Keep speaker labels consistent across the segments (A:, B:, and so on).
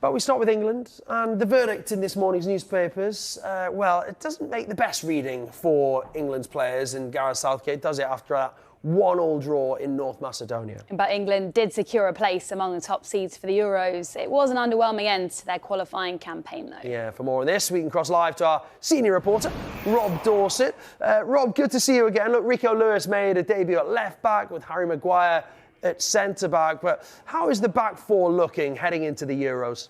A: But we start with England, and the verdict in this morning's newspapers, well, it doesn't make the best reading for England's players and Gareth Southgate, does it, after that 1-1 draw in North Macedonia?
B: But England did secure a place among the top seeds for the Euros. It was an underwhelming end to their qualifying campaign, though.
A: Yeah, for more on this, we can cross live to our senior reporter, Rob Dorsett. Rob, good to see you again. Look, Rico Lewis made a debut at left-back with Harry Maguire at centre-back. But how is the back four looking heading into the Euros?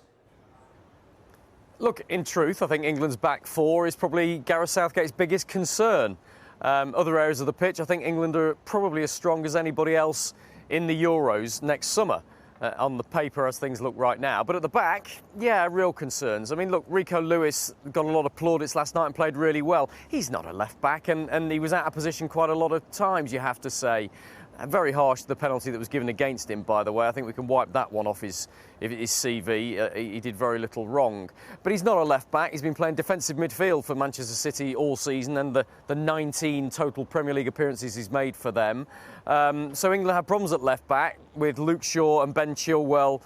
C: Look, in truth, I think England's back four is probably Gareth Southgate's biggest concern. Other areas of the pitch, I think England are probably as strong as anybody else in the Euros next summer, on the paper as things look right now. But at the back, yeah, real concerns. I mean, look, Rico Lewis got a lot of plaudits last night and played really well. He's not a left-back, and he was out of position quite a lot of times, you have to say. Very harsh, the penalty that was given against him, by the way. I think we can wipe that one off his CV. He did very little wrong. But he's not a left-back. He's been playing defensive midfield for Manchester City all season, and the 19 total Premier League appearances he's made for them. So England have problems at left-back with Luke Shaw and Ben Chilwell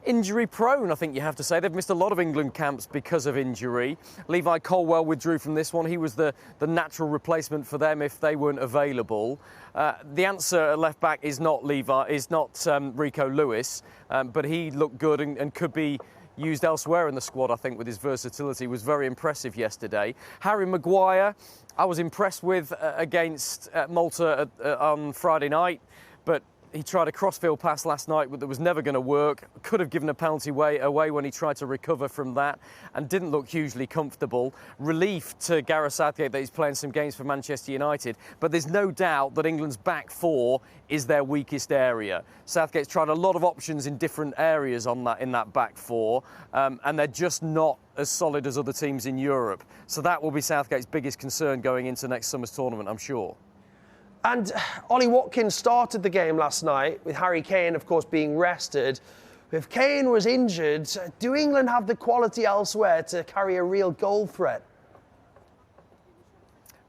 C: injury-prone, I think you have to say. They've missed a lot of England camps because of injury. Levi Colwill withdrew from this one. He was the natural replacement for them if they weren't available. The answer at left-back is not Rico Lewis, but he looked good and could be used elsewhere in the squad, I think, with his versatility. Was very impressive yesterday. Harry Maguire, I was impressed with against Malta on Friday night, but he tried a crossfield pass last night that was never going to work. Could have given a penalty away when he tried to recover from that and didn't look hugely comfortable. Relief to Gareth Southgate that he's playing some games for Manchester United. But there's no doubt that England's back four is their weakest area. Southgate's tried a lot of options in different areas in that back four, and they're just not as solid as other teams in Europe. So that will be Southgate's biggest concern going into next summer's tournament, I'm sure.
A: And Ollie Watkins started the game last night, with Harry Kane, of course, being rested. If Kane was injured, do England have the quality elsewhere to carry a real goal threat?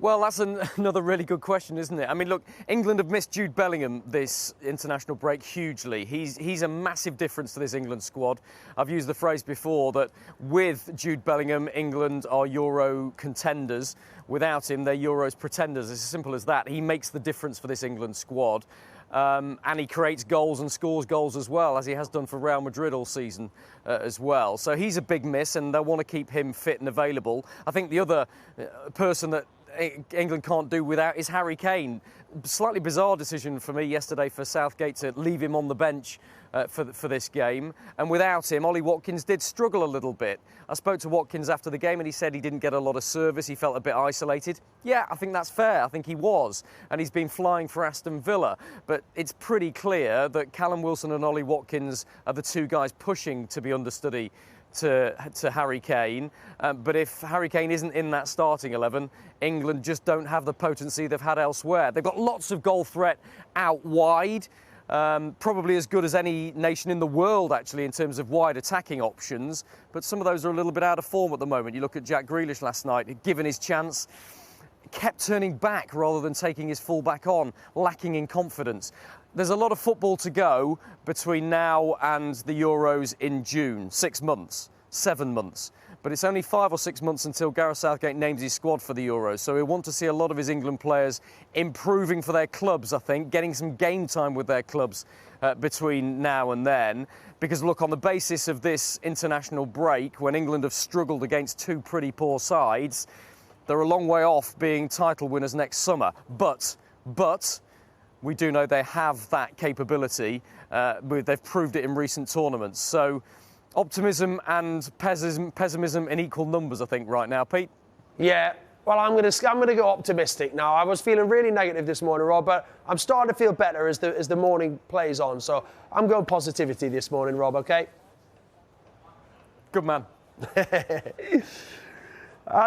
C: Well, that's another really good question, isn't it? I mean, look, England have missed Jude Bellingham this international break hugely. He's a massive difference to this England squad. I've used the phrase before that with Jude Bellingham, England are Euro contenders. Without him, they're Euros pretenders. It's as simple as that. He makes the difference for this England squad. And he creates goals and scores goals as well, as he has done for Real Madrid all season as well. So he's a big miss, and they'll want to keep him fit and available. I think the other person that England can't do without is Harry Kane. Slightly bizarre decision for me yesterday for Southgate to leave him on the bench for this game. And without him, Ollie Watkins did struggle a little bit. I spoke to Watkins after the game and he said he didn't get a lot of service. He felt a bit isolated. Yeah, I think that's fair. I think he was. And he's been flying for Aston Villa. But it's pretty clear that Callum Wilson and Ollie Watkins are the two guys pushing to be understudy to Harry Kane. But if Harry Kane isn't in that starting 11, England just don't have the potency they've had elsewhere. They've got lots of goal threat out wide, probably as good as any nation in the world, actually, in terms of wide attacking options. But some of those are a little bit out of form at the moment. You look at Jack Grealish last night, given his chance, kept turning back rather than taking his full back on, lacking in confidence. There's a lot of football to go between now and the Euros in June. 6 months, 7 months. But it's only 5 or 6 months until Gareth Southgate names his squad for the Euros. So he'll want to see a lot of his England players improving for their clubs, I think, getting some game time with their clubs between now and then. Because, look, on the basis of this international break, when England have struggled against two pretty poor sides, they're a long way off being title winners next summer. But we do know they have that capability. They've proved it in recent tournaments. So optimism and pessimism in equal numbers, I think, right now, Pete.
A: Yeah, well, I'm gonna go optimistic now. I was feeling really negative this morning, Rob, but I'm starting to feel better as the morning plays on. So I'm going positivity this morning, Rob. Okay.
C: Good man.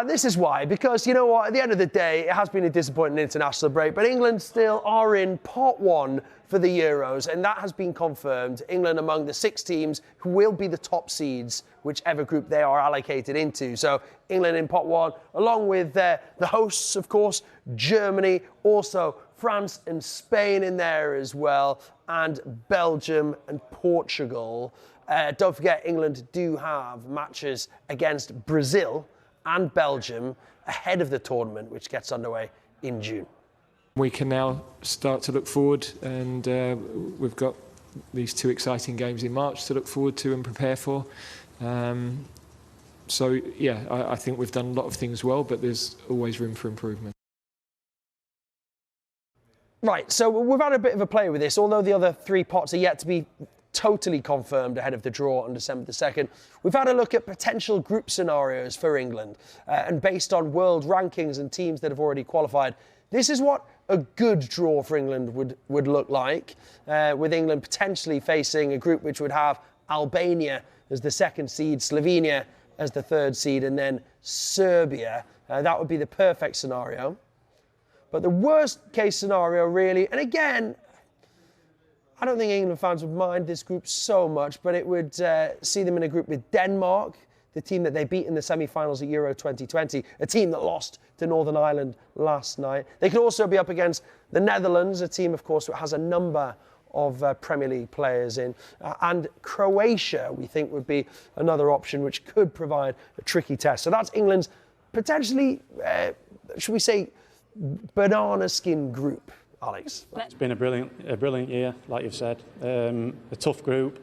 A: This is why, because you know what, at the end of the day, it has been a disappointing international break, but England still are in pot one for the Euros, and that has been confirmed. England among the 6 teams who will be the top seeds, whichever group they are allocated into. So England in pot one, along with the hosts, of course, Germany, also France and Spain in there as well, and Belgium and Portugal. Don't forget, England do have matches against Brazil and Belgium ahead of the tournament, which gets underway in June.
D: We can now start to look forward, and we've got these 2 exciting games in March to look forward to and prepare for. So, yeah, I think we've done a lot of things well, but there's always room for improvement.
A: Right, so we've had a bit of a play with this, although the other 3 pots are yet to be totally confirmed ahead of the draw on December the 2nd. We've had a look at potential group scenarios for England, and based on world rankings and teams that have already qualified, this is what a good draw for England would look like, with England potentially facing a group which would have Albania as the 2nd seed, Slovenia as the 3rd seed, and then Serbia. That would be the perfect scenario. But the worst case scenario, really, and again, I don't think England fans would mind this group so much, but it would see them in a group with Denmark, the team that they beat in the semi-finals at Euro 2020, a team that lost to Northern Ireland last night. They could also be up against the Netherlands, a team, of course, that has a number of Premier League players in. And Croatia, we think, would be another option which could provide a tricky test. So that's England's potentially, should we say, banana skin group, Alex.
E: It's been a brilliant year, like you've said. A tough group,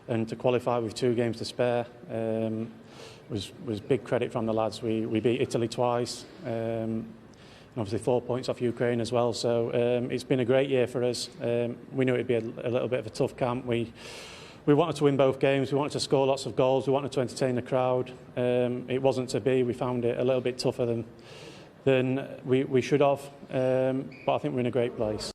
E: and to qualify with 2 games to spare was big credit from the lads. We beat Italy twice, and obviously 4 points off Ukraine as well. So it's been a great year for us. We knew it'd be a little bit of a tough camp. We wanted to win both games. We wanted to score lots of goals. We wanted to entertain the crowd. It wasn't to be. We found it a little bit tougher than we should have. But I think we're in a great place.